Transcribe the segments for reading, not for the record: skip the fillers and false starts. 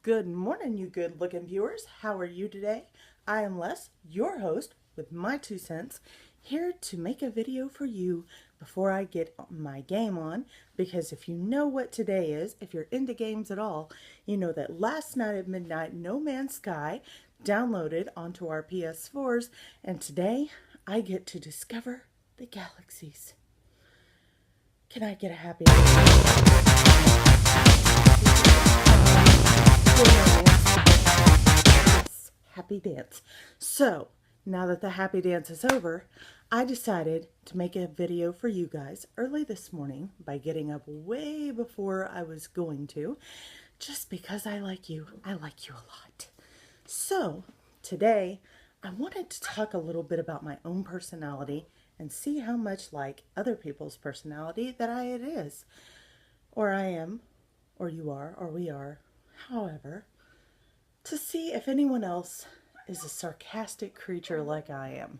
Good morning, you good looking viewers. How are you today? I am Les, your host, with my 2 cents, here to make a video for you before I get my game on. Because if you know what today is, if you're into games at all, you know that last night at midnight, No Man's Sky downloaded onto our PS4s, and today I get to discover the galaxies. Can I get a happy yes, happy dance. So, now that the happy dance is over, I decided to make a video for you guys early this morning by getting up way before I was going to, just because I like you. I like you a lot. So, today, I wanted to talk a little bit about my own personality and see how much like other people's personality that it is. Or I am, or you are, or we are, however, to see if anyone else is a sarcastic creature like I am.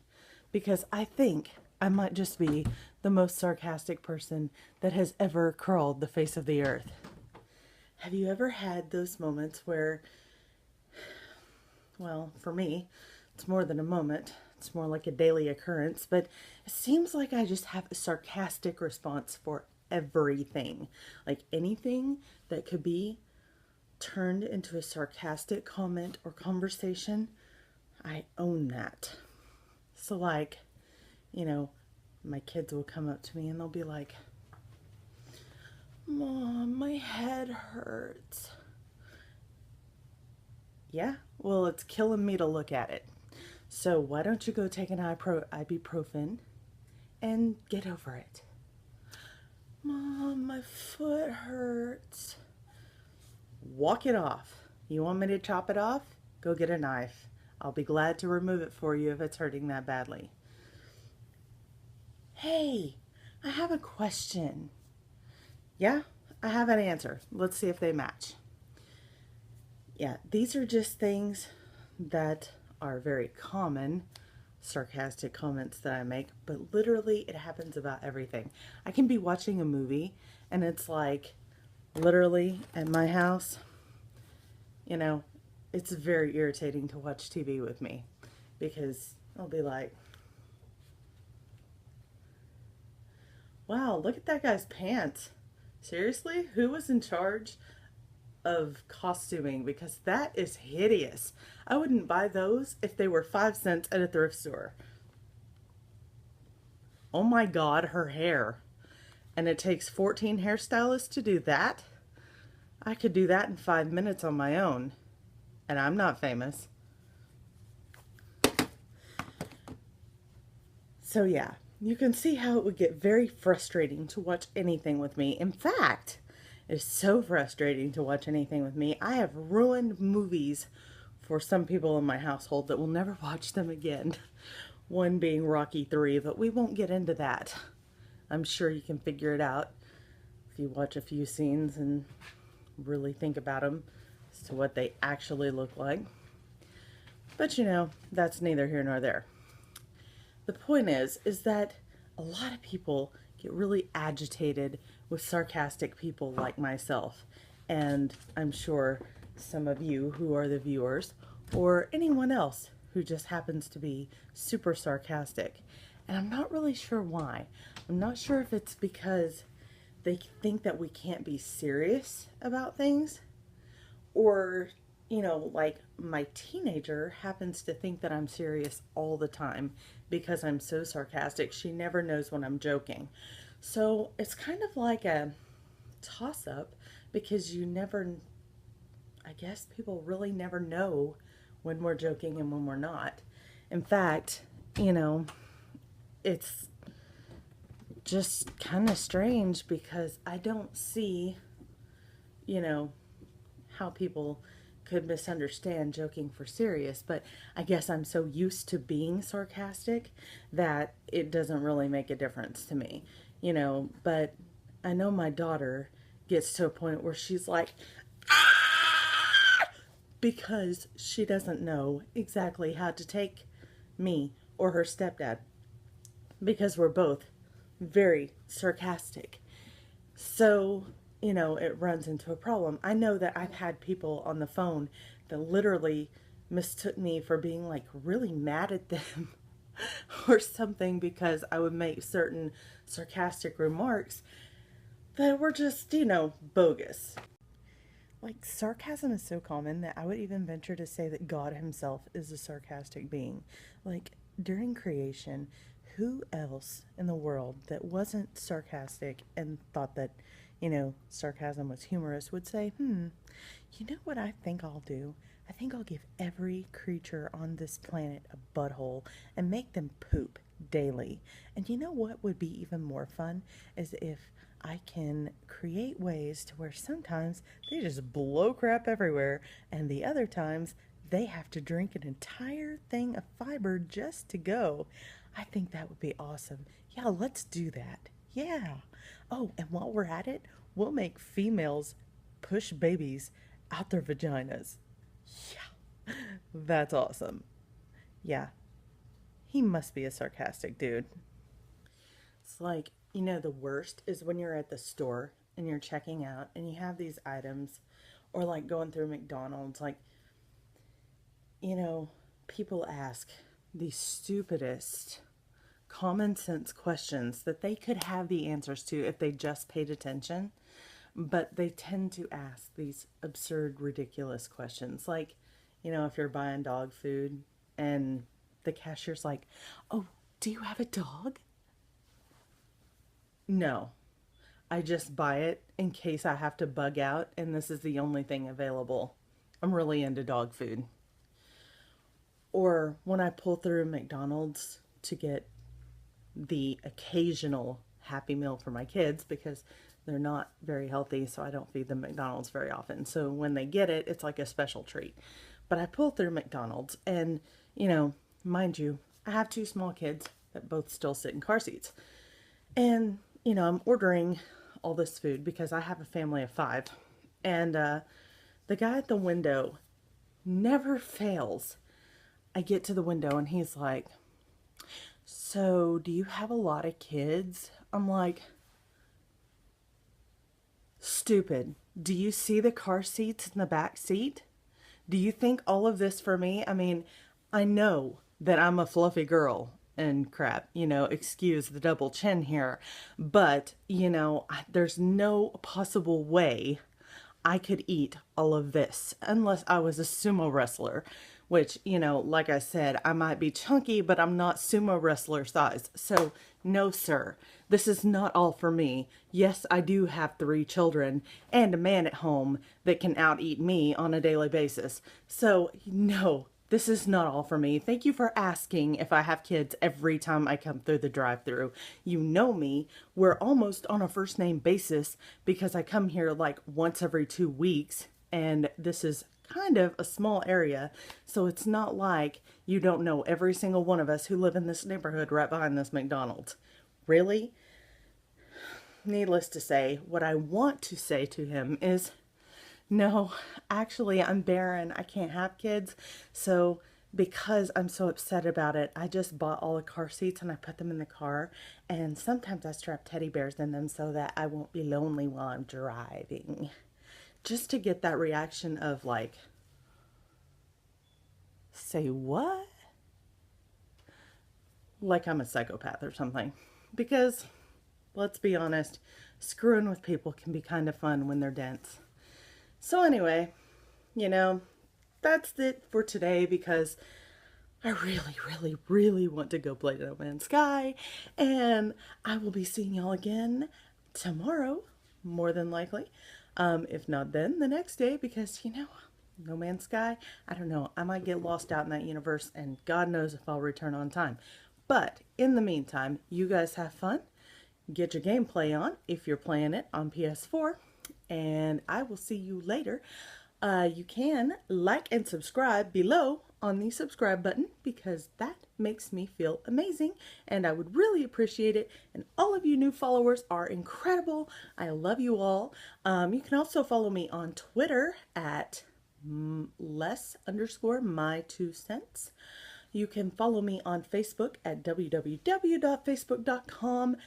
Because I think I might just be the most sarcastic person that has ever crawled the face of the earth. Have you ever had those moments where, well, for me, it's more than a moment. It's more like a daily occurrence, but it seems like I just have a sarcastic response for everything. Like anything that could be turned into a sarcastic comment or conversation, I own that. So like, my kids will come up to me and they'll be like, "Mom, my head hurts." Yeah, well, it's killing me to look at it. So why don't you go take an ibuprofen and get over it? "Mom, my foot hurts." Walk it off. You want me to chop it off? Go get a knife. I'll be glad to remove it for you if it's hurting that badly. "Hey, I have a question." Yeah, I have an answer. Let's see if they match. Yeah, these are just things that are very common sarcastic comments that I make, but literally it happens about everything. I can be watching a movie and it's like literally at my house, it's very irritating to watch TV with me because I'll be like, "Wow, look at that guy's pants. Seriously? Who was in charge of costuming? Because that is hideous. I wouldn't buy those if they were 5 cents at a thrift store." "Oh my God, her hair. And it takes 14 hairstylists to do that? I could do that in 5 minutes on my own. And I'm not famous." So yeah, you can see how it would get very frustrating to watch anything with me. In fact, it's so frustrating to watch anything with me. I have ruined movies for some people in my household that will never watch them again. One being Rocky 3, but we won't get into that. I'm sure you can figure it out if you watch a few scenes and really think about them as to what they actually look like. But that's neither here nor there. The point is that a lot of people get really agitated with sarcastic people like myself. And I'm sure some of you who are the viewers or anyone else who just happens to be super sarcastic. And I'm not really sure why. I'm not sure if it's because they think that we can't be serious about things, or like my teenager happens to think that I'm serious all the time because I'm so sarcastic. She never knows when I'm joking. So it's kind of like a toss-up because I guess people really never know when we're joking and when we're not. In fact, it's just kind of strange because I don't see, how people could misunderstand joking for serious, but I guess I'm so used to being sarcastic that it doesn't really make a difference to me, but I know my daughter gets to a point where she's like, "Ah!" because she doesn't know exactly how to take me or her stepdad because we're both very sarcastic. So it runs into a problem. I know that I've had people on the phone that literally mistook me for being like really mad at them or something because I would make certain sarcastic remarks that were just, bogus. Like, sarcasm is so common that I would even venture to say that God himself is a sarcastic being. Like, during creation, who else in the world that wasn't sarcastic and thought that, sarcasm was humorous would say, you know what I think I'll do? I think I'll give every creature on this planet a butthole and make them poop daily. And you know what would be even more fun is if I can create ways to where sometimes they just blow crap everywhere, and the other times they have to drink an entire thing of fiber just to go. I think that would be awesome. Yeah, let's do that. Yeah. Oh, and while we're at it, we'll make females push babies out their vaginas. Yeah, that's awesome. Yeah, he must be a sarcastic dude. It's like, the worst is when you're at the store and you're checking out and you have these items, or like going through McDonald's, like, people ask the stupidest common sense questions that they could have the answers to if they just paid attention, but they tend to ask these absurd, ridiculous questions. Like, if you're buying dog food and the cashier's like, "Oh, do you have a dog?" No, I just buy it in case I have to bug out and this is the only thing available. I'm really into dog food. Or when I pull through McDonald's to get the occasional Happy Meal for my kids because they're not very healthy, so I don't feed them McDonald's very often. So when they get it, it's like a special treat. But I pull through McDonald's and, mind you, I have two small kids that both still sit in car seats. And, I'm ordering all this food because I have a family of 5. And the guy at the window never fails. I get to the window and he's like, "So, do you have a lot of kids?" I'm like, "Stupid. Do you see the car seats in the back seat? Do you think all of this for me?" I mean, I know that I'm a fluffy girl and crap, excuse the double chin here, but, there's no possible way I could eat all of this unless I was a sumo wrestler, which, like I said, I might be chunky, but I'm not sumo wrestler size. So, no, sir, this is not all for me. Yes, I do have 3 children and a man at home that can out-eat me on a daily basis. So, no, this is not all for me. Thank you for asking if I have kids every time I come through the drive-thru. You know me. We're almost on a first name basis because I come here like once every 2 weeks, and this is kind of a small area, so it's not like you don't know every single one of us who live in this neighborhood right behind this McDonald's. Really? Needless to say, what I want to say to him is, no, actually, I'm barren. I can't have kids. So because I'm so upset about it, I just bought all the car seats and I put them in the car. And sometimes I strap teddy bears in them so that I won't be lonely while I'm driving. Just to get that reaction of like, "Say what?" Like I'm a psychopath or something. Because, let's be honest, screwing with people can be kind of fun when they're dense. So anyway, that's it for today because I really, really, really want to go play No Man's Sky. And I will be seeing y'all again tomorrow, more than likely. If not then, the next day, because, No Man's Sky, I don't know, I might get lost out in that universe, and God knows if I'll return on time. But in the meantime, you guys have fun. Get your gameplay on if you're playing it on PS4. And I will see you later. You can like and subscribe below on the subscribe button because that makes me feel amazing and I would really appreciate it. And all of you new followers are incredible. I love you all. You can also follow me on Twitter at less_my2cents. You can follow me on Facebook at www.facebook.com/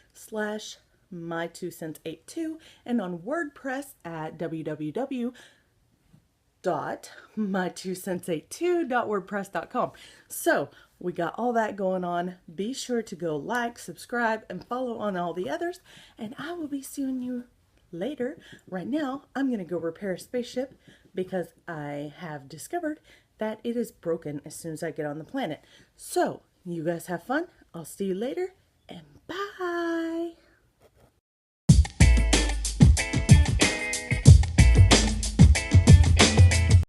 My 2 cents 82, and on WordPress at www.my2cents82.wordpress.com. So we got all that going on. Be sure to go like, subscribe, and follow on all the others, and I will be seeing you later. Right now, I'm going to go repair a spaceship because I have discovered that it is broken as soon as I get on the planet. So, you guys have fun. I'll see you later, and bye!